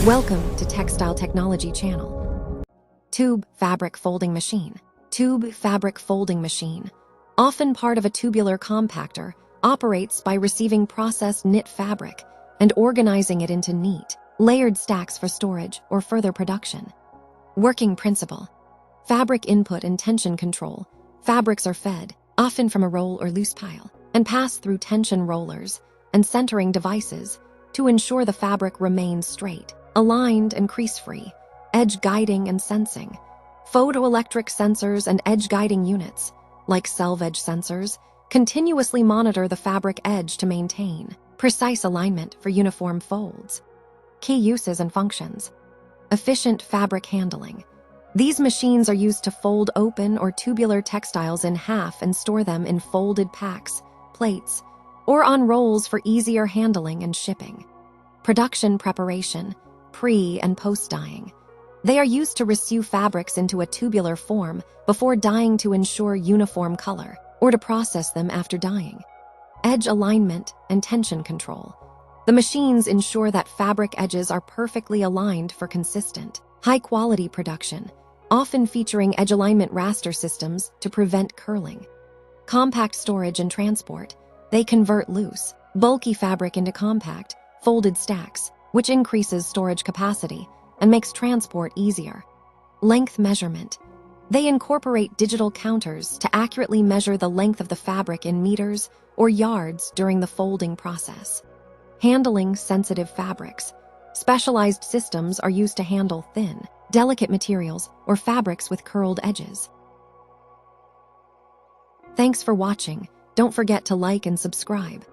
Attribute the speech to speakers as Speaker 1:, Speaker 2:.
Speaker 1: Welcome to Textile Technology Channel. Tube fabric folding machine. Tube fabric folding machine, often part of a tubular compactor, operates by receiving processed knit fabric and organizing it into neat, layered stacks for storage or further production. Working principle: fabric input and tension control. Fabrics are fed, often from a roll or loose pile, and pass through tension rollers and centering devices to ensure the fabric remains straight, aligned, and crease-free. Edge guiding and sensing. Photoelectric sensors and edge guiding units, like self-edge sensors, continuously monitor the fabric edge to maintain precise alignment for uniform folds. Key uses and functions. Efficient fabric handling. These machines are used to fold open or tubular textiles in half and store them in folded packs, plates, or on rolls for easier handling and shipping. Production preparation, pre- and post-dyeing. They are used to resew fabrics into a tubular form before dyeing to ensure uniform color, or to process them after dyeing. Edge alignment and tension control. The machines ensure that fabric edges are perfectly aligned for consistent, high-quality production, often featuring edge alignment raster systems to prevent curling. Compact storage and transport. They convert loose, bulky fabric into compact, folded stacks, which increases storage capacity and makes transport easier. Length measurement. They incorporate digital counters to accurately measure the length of the fabric in meters or yards during the folding process. Handling sensitive fabrics. Specialized systems are used to handle thin, delicate materials or fabrics with curled edges. Thanks for watching. Don't forget to like and subscribe.